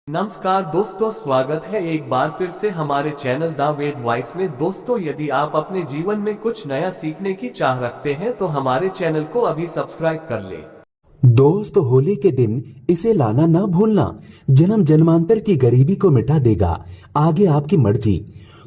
नमस्कार दोस्तों, स्वागत है एक बार फिर से हमारे चैनल द वेद वॉइस में। दोस्तों, यदि आप अपने जीवन में कुछ नया सीखने की चाह रखते हैं तो हमारे चैनल को अभी सब्सक्राइब कर लें। दोस्त, होली के दिन इसे लाना ना भूलना, जन्म जन्मांतर की गरीबी को मिटा देगा। आगे आपकी मर्जी।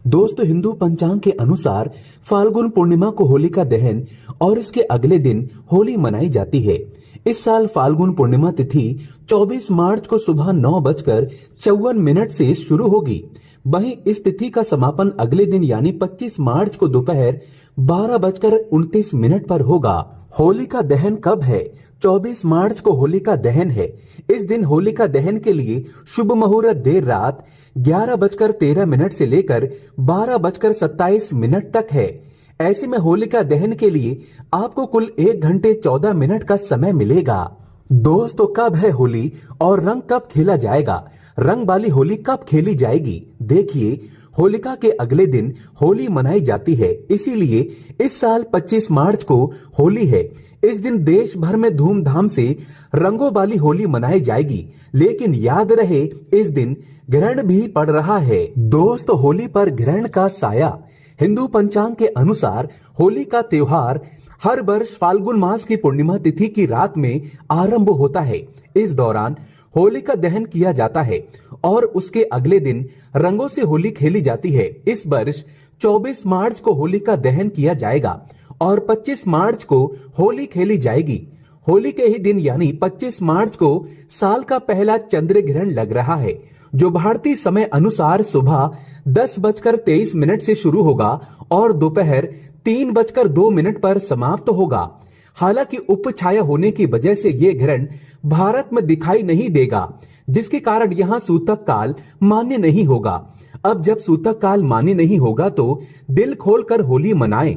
दोस्तों, हिंदू पंचांग के अनुसार फाल्गुन पूर्णिमा को होलिका दहन और इसके अगले दिन होली मनाई जाती है। इस साल फाल्गुन पूर्णिमा तिथि 24 मार्च को सुबह 9:54 से शुरू होगी। वहीं इस तिथि का समापन अगले दिन यानी 25 मार्च को दोपहर 12:29 पर होगा। होलिका दहन कब है? 24 मार्च को होलिका दहन है। इस दिन होलिका दहन के लिए शुभ मुहूर्त देर रात 11:13 से लेकर 12:27 तक है। ऐसे में होलिका दहन के लिए आपको कुल 1 घंटे 14 मिनट का समय मिलेगा। दोस्तों, कब है होली और रंग कब खेला जाएगा? रंग वाली होली कब खेली जाएगी? देखिए, होलिका के अगले दिन होली मनाई जाती है, इसीलिए इस साल 25 मार्च को होली है। इस दिन देश भर में धूमधाम से रंगों वाली होली मनाई जाएगी, लेकिन याद रहे इस दिन ग्रहण भी पड़ रहा है। दोस्तों, होली पर ग्रहण का साया। हिंदू पंचांग के अनुसार होली का त्योहार हर वर्ष फाल्गुन मास की पूर्णिमा तिथि की रात में आरंभ होता है। इस दौरान होलिका दहन किया जाता है और उसके अगले दिन रंगों से होली खेली जाती है। इस वर्ष 24 मार्च को होलिका दहन किया जाएगा और 25 मार्च को होली खेली जाएगी। होली के ही दिन यानी 25 मार्च को साल का पहला चंद्र ग्रहण लग रहा है, जो भारतीय समय अनुसार सुबह 10:23 से शुरू होगा और दोपहर 3:02 पर समाप्त होगा। हालांकि उप छाया होने की वजह से ये ग्रहण भारत में दिखाई नहीं देगा, जिसके कारण यहाँ सूतक काल मान्य नहीं होगा। अब जब सूतक काल मान्य नहीं होगा तो दिल खोलकर होली मनाएं।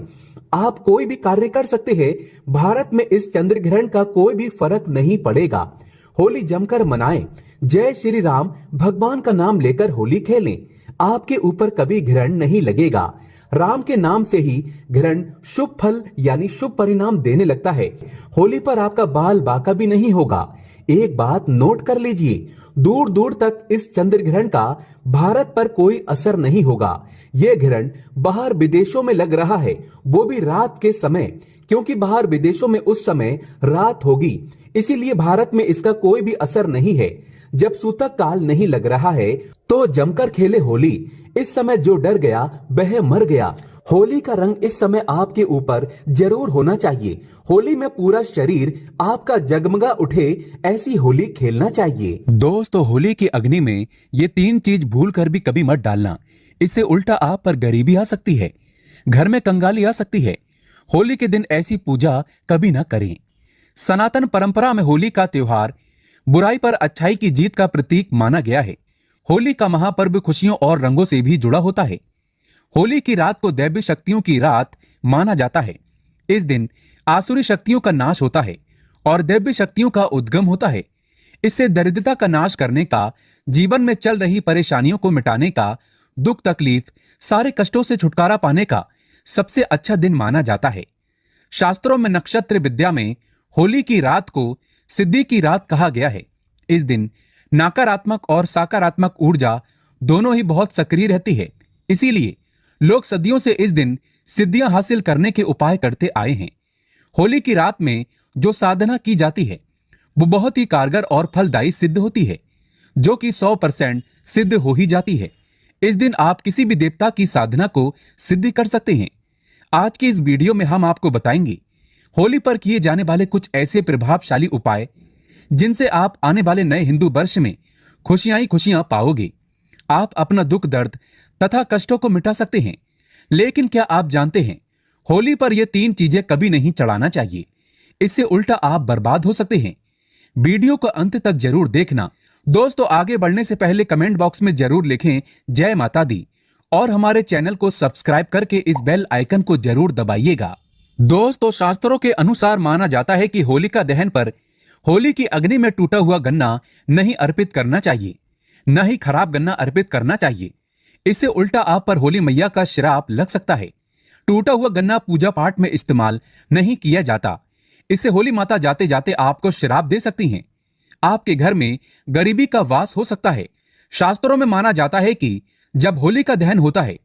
आप कोई भी कार्य कर सकते हैं। भारत में इस चंद्र ग्रहण का कोई भी फर्क नहीं पड़ेगा। होली जमकर मनाएं। जय श्री राम भगवान का नाम लेकर होली खेलें। आपके ऊपर कभी ग्रहण नहीं लगेगा। राम के नाम से ही ग्रहण शुभ फल यानी शुभ परिणाम देने लगता है। होली पर आपका बाल बांका भी नहीं होगा। एक बात नोट कर लीजिए, दूर दूर तक इस चंद्र ग्रहण का भारत पर कोई असर नहीं होगा। यह ग्रहण बाहर विदेशों में लग रहा है, वो भी रात के समय, क्योंकि बाहर विदेशों में उस समय रात होगी, इसीलिए भारत में इसका कोई भी असर नहीं है। जब सूतक काल नहीं लग रहा है तो जमकर खेले होली। इस समय जो डर गया वह मर गया। होली का रंग इस समय आपके ऊपर जरूर होना चाहिए। होली में पूरा शरीर आपका जगमगा उठे, ऐसी होली खेलना चाहिए। दोस्तों, होली की अग्नि में ये 3 चीज भूल कर भी कभी मत डालना। इससे उल्टा आप पर गरीबी आ सकती है, घर में कंगाली आ सकती है। होली के दिन ऐसी पूजा कभी ना करें। सनातन परंपरा में होली का त्योहार बुराई पर अच्छाई की जीत का प्रतीक माना गया है। होली का महापर्व खुशियों और रंगों से भी जुड़ा होता है। होली की रात को दैवी शक्तियों की रात माना जाता है। इस दिन आसुरी शक्तियों का नाश होता है और दैवी शक्तियों का उद्गम होता है। इससे दरिद्रता का नाश करने का, जीवन में चल रही परेशानियों को मिटाने का, दुख तकलीफ सारे कष्टों से छुटकारा पाने का सबसे अच्छा दिन माना जाता है। शास्त्रों में नक्षत्र विद्या में होली की रात को सिद्धि की रात कहा गया है। इस दिन नकारात्मक और सकारात्मक ऊर्जा दोनों ही बहुत सक्रिय रहती है, इसीलिए लोग सदियों से इस दिन सिद्धियां हासिल करने के उपाय करते आए हैं। होली की रात में जो साधना की जाती है वो बहुत ही कारगर और फलदायी सिद्ध होती है, जो कि 100% सिद्ध हो ही जाती है। इस दिन आप किसी भी देवता की साधना को सिद्ध कर सकते हैं। आज की इस वीडियो में हम आपको बताएंगे होली पर किए जाने वाले कुछ ऐसे प्रभावशाली उपाय जिनसे आप आने वाले नए हिंदू वर्ष में खुशियां ही खुशियां पाओगे। आप अपना दुख दर्द तथा कष्टों को मिटा सकते हैं। लेकिन क्या आप जानते हैं, होली पर ये 3 चीजें कभी नहीं चढ़ाना चाहिए। इससे उल्टा आप बर्बाद हो सकते हैं। वीडियो को अंत तक जरूर देखना। दोस्तों, आगे बढ़ने से पहले कमेंट बॉक्स में जरूर लिखें जय माता दी और हमारे चैनल को सब्सक्राइब करके इस बेल आइकन को जरूर दबाइएगा। दोस्तों, शास्त्रों के अनुसार माना जाता है कि होलिका दहन पर होली की अग्नि में टूटा हुआ गन्ना नहीं अर्पित करना चाहिए, न ही खराब गन्ना अर्पित करना चाहिए। इससे उल्टा आप पर होली मैया का श्राप लग सकता है। टूटा हुआ गन्ना पूजा पाठ में इस्तेमाल नहीं किया जाता। इससे होली माता जाते जाते आपको श्राप दे सकती हैं। आपके घर में गरीबी का वास हो सकता है। शास्त्रों में माना जाता है कि जब होली का दहन होता है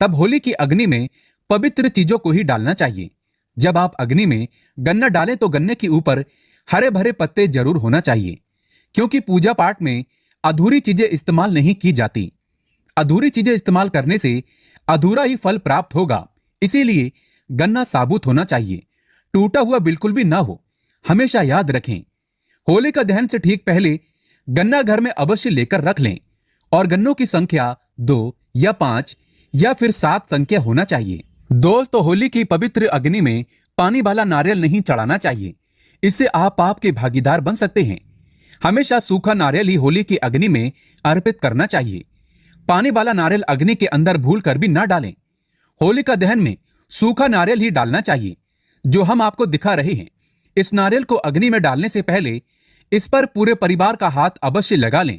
तब होली की अग्नि में पवित्र चीजों को ही डालना चाहिए। जब आप अग्नि में गन्ना डालें तो गन्ने के ऊपर हरे भरे पत्ते जरूर होना चाहिए, क्योंकि पूजा पाठ में अधूरी चीजें इस्तेमाल नहीं की जाती। अधूरी चीजें इस्तेमाल करने से अधूरा ही फल प्राप्त होगा। इसीलिए गन्ना साबुत होना चाहिए, टूटा हुआ बिल्कुल भी ना हो। हमेशा याद रखें, होली का दहन से ठीक पहले गन्ना घर में अवश्य लेकर रख लें और गन्नों की संख्या 2 या 5 या फिर 7 संख्या होना चाहिए। दोस्तों, होली की पवित्र अग्नि में पानी वाला नारियल नहीं चढ़ाना चाहिए, इससे आप पाप के भागीदार बन सकते हैं। हमेशा सूखा नारियल ही होली की अग्नि में अर्पित करना चाहिए। पानी वाला नारियल अग्नि के अंदर भूल कर भी ना डालें। होली का दहन में सूखा नारियल ही डालना चाहिए, जो हम आपको दिखा रहे हैं। इस नारियल को अग्नि में डालने से पहले इस पर पूरे परिवार का हाथ अवश्य लगा लें।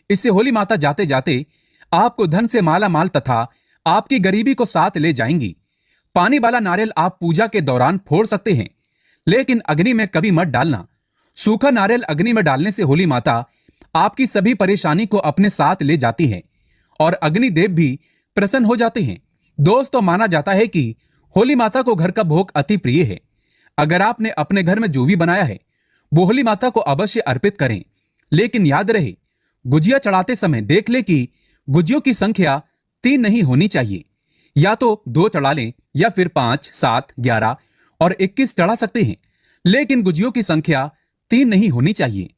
इससे होली माता जाते जाते आपको धन से माला माल तथा आपकी गरीबी को साथ ले जाएंगी। पानी वाला नारियल आप पूजा के दौरान फोड़ सकते हैं, लेकिन अग्नि में कभी मत डालना। सूखा नारियल अग्नि में डालने से होली माता आपकी सभी परेशानी को अपने साथ ले जाती है और अग्निदेव भी प्रसन्न हो जाते हैं। दोस्तों, माना जाता है कि होली माता को घर का भोग अति प्रिय है। अगर आपने अपने घर में जो भी बनाया है वो होली माता को अवश्य अर्पित करें, लेकिन याद रहे, गुजिया चढ़ाते समय देख ले कि गुजियों की संख्या 3 नहीं होनी चाहिए। या तो 2 चढ़ा लें या फिर 5, 7, 11 और 21 चढ़ा सकते हैं, लेकिन गुजियों की संख्या 3 नहीं होनी चाहिए।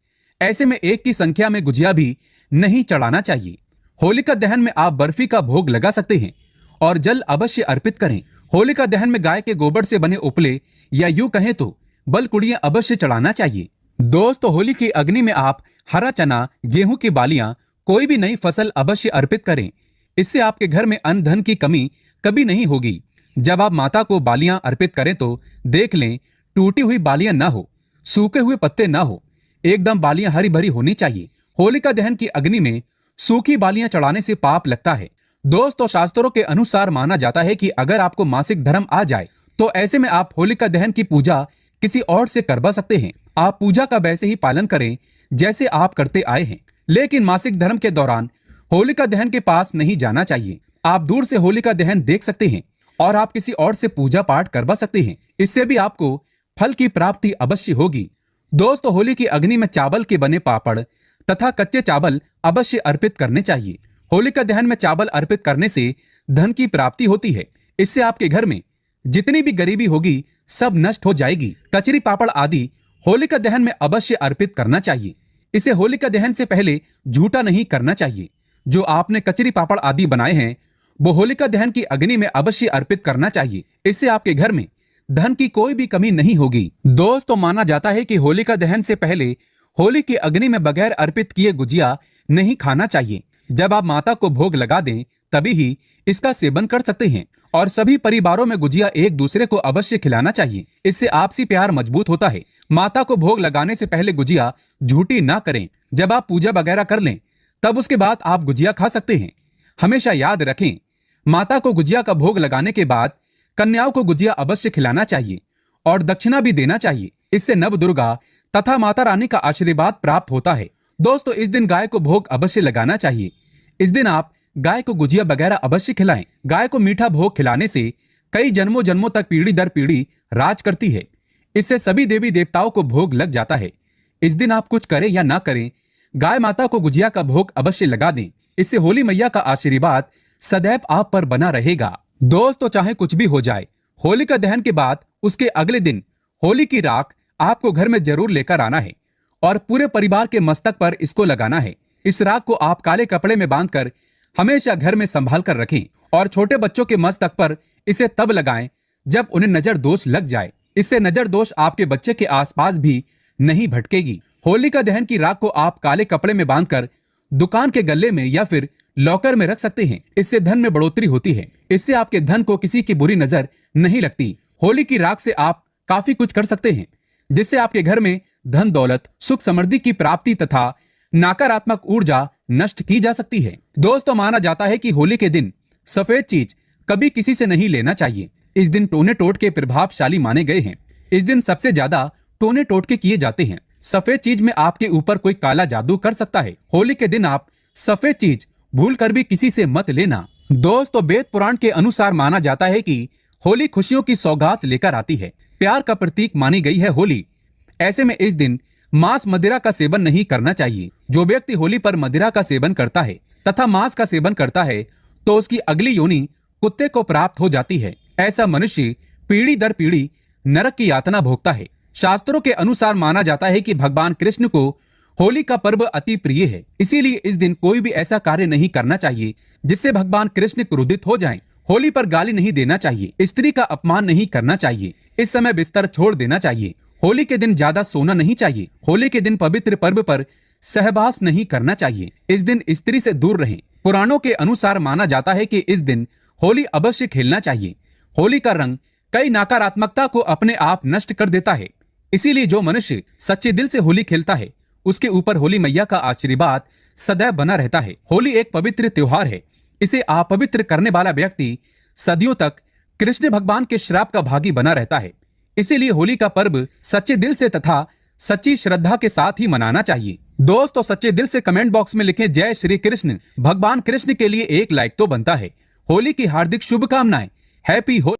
ऐसे में 1 की संख्या में गुजिया भी नहीं चढ़ाना चाहिए। होलिका दहन में आप बर्फी का भोग लगा सकते हैं और जल अवश्य अर्पित करें। होलिका दहन में गाय के गोबर से बने उपले या यूं कहें तो बलकुड़ियां अवश्य चढ़ाना चाहिए। दोस्तों, होली की अग्नि में आप हरा चना, गेहूं की बालियां, कोई भी नई फसल अवश्य अर्पित करें। इससे आपके घर में अन्न धन की कमी कभी नहीं होगी। जब आप माता को बालियां अर्पित करें तो देख लें, टूटी हुई बालियां ना हो, सूखे हुए पत्ते ना हो, एकदम बालियां हरी भरी होनी चाहिए। होलिका दहन की अग्नि में सूखी बालियां चढ़ाने से पाप लगता है। दोस्तों, शास्त्रों के अनुसार माना जाता है कि अगर आपको मासिक धर्म आ जाए तो ऐसे में आप होलिका दहन की पूजा किसी और से करवा सकते हैं। आप पूजा का वैसे ही पालन करें जैसे आप करते आए हैं, लेकिन मासिक धर्म के दौरान होलिका दहन के पास नहीं जाना चाहिए। आप दूर से होलिका दहन देख सकते हैं और आप किसी और से पूजा पाठ करवा सकते हैं। इससे भी आपको फल की प्राप्ति अवश्य होगी। दोस्तों, होली की अग्नि में चावल के बने पापड़ तथा कच्चे चावल अवश्य अर्पित करने चाहिए। होलिका दहन में चावल अर्पित करने से धन की प्राप्ति होती है। इससे आपके घर में जितनी भी गरीबी होगी सब नष्ट हो जाएगी। कचरी पापड़ आदि होलिका दहन में अवश्य अर्पित करना चाहिए। इसे होलिका दहन से पहले झूठा नहीं करना चाहिए। जो आपने कचरी पापड़ आदि बनाए हैं वो होलिका दहन की अग्नि में अवश्य अर्पित करना चाहिए। इससे आपके घर में धन की कोई भी कमी नहीं होगी। दोस्तों, माना जाता है कि होलिका दहन से पहले होली की अग्नि में बगैर अर्पित किए गुजिया नहीं खाना चाहिए। जब आप माता को भोग लगा दें तभी ही इसका सेवन कर सकते हैं और सभी परिवारों में गुजिया एक दूसरे को अवश्य खिलाना चाहिए। इससे आपसी प्यार मजबूत होता है। माता को भोग लगाने से पहले गुजिया झूठी ना करें। जब आप पूजा वगैरह कर लें तब उसके बाद आप गुजिया खा सकते हैं। हमेशा याद रखें, माता को गुजिया का भोग लगाने के बाद कन्याओं को गुजिया अवश्य खिलाना चाहिए और दक्षिणा भी देना चाहिए। इससे नव दुर्गा तथा माता रानी का आशीर्वाद प्राप्त होता है। दोस्तों, इस दिन गाय को भोग अवश्य लगाना चाहिए। इस दिन आप गाय को गुजिया वगैरह अवश्य खिलाएं। गाय को मीठा भोग खिलाने से कई जन्मों जन्मों तक पीढ़ी दर पीढ़ी राज करती है। इससे सभी देवी देवताओं को भोग लग जाता है। इस दिन आप कुछ करें या ना करें, गाय माता को गुजिया का भोग अवश्य लगा दें। इससे होली मैया का आशीर्वाद सदैव आप पर बना रहेगा। दोस्तों, चाहे कुछ भी हो जाए, होलिका दहन के बाद उसके अगले दिन होली की राख आपको घर में जरूर लेकर आना है और पूरे परिवार के मस्तक पर इसको लगाना है। इस राख को आप काले कपड़े में बांधकर हमेशा घर में संभाल कर रखें और छोटे बच्चों के मस्तक पर इसे तब लगाएं जब उन्हें नजर दोष लग जाए। इससे नजर दोष आपके बच्चे के आसपास भी नहीं भटकेगी। होलिका दहन की राख को आप काले कपड़े में बांधकर दुकान के गल्ले में या फिर लॉकर में रख सकते हैं। इससे धन में बढ़ोतरी होती है। इससे आपके धन को किसी की बुरी नजर नहीं लगती। होली की राख से आप काफी कुछ कर सकते हैं, जिससे आपके घर में धन दौलत, सुख समृद्धि की प्राप्ति तथा नकारात्मक ऊर्जा नष्ट की जा सकती है। दोस्तों, माना जाता है कि होली के दिन सफेद चीज कभी किसी से नहीं लेना चाहिए। इस दिन टोने टोटके प्रभावशाली माने गए हैं। इस दिन सबसे ज्यादा टोने टोटके किए जाते हैं। सफेद चीज में आपके ऊपर कोई काला जादू कर सकता है। होली के दिन आप सफेद चीज भूल कर भी किसी से मत लेना। दोस्तों, वेद पुराण के अनुसार माना जाता है कि होली खुशियों की सौगात लेकर आती है। प्यार का प्रतीक मानी गई है होली। ऐसे में इस दिन मांस मदिरा का सेवन नहीं करना चाहिए। जो व्यक्ति होली पर मदिरा का सेवन करता है तथा मांस का सेवन करता है तो उसकी अगली योनि कुत्ते को प्राप्त हो जाती है। ऐसा मनुष्य पीढ़ी दर पीढ़ी नरक की यातना भोगता है। शास्त्रों के अनुसार माना जाता है कि भगवान कृष्ण को होली का पर्व अति प्रिय है, इसीलिए इस दिन कोई भी ऐसा कार्य नहीं करना चाहिए जिससे भगवान कृष्ण क्रोधित हो जाएं। होली पर गाली नहीं देना चाहिए, स्त्री का अपमान नहीं करना चाहिए, इस समय बिस्तर छोड़ देना चाहिए। होली के दिन ज्यादा सोना नहीं चाहिए। होली के दिन पवित्र पर्व पर सहवास नहीं करना चाहिए। इस दिन स्त्री से दूर रहें। पुराणों के अनुसार माना जाता है कि इस दिन होली अवश्य खेलना चाहिए। होली का रंग कई नकारात्मकता को अपने आप नष्ट कर देता है, इसीलिए जो मनुष्य सच्चे दिल से होली खेलता है उसके ऊपर होली मैया का आशीर्वाद सदैव बना रहता है। होली एक पवित्र त्योहार है। इसे अपवित्र करने वाला व्यक्ति सदियों तक कृष्ण भगवान के श्राप का भागी बना रहता है। इसीलिए होली का पर्व सच्चे दिल से तथा सच्ची श्रद्धा के साथ ही मनाना चाहिए। दोस्तों, सच्चे दिल से कमेंट बॉक्स में लिखें जय श्री कृष्ण। भगवान कृष्ण के लिए एक लाइक तो बनता है। होली की हार्दिक शुभकामनाएं। हैप्पी होली।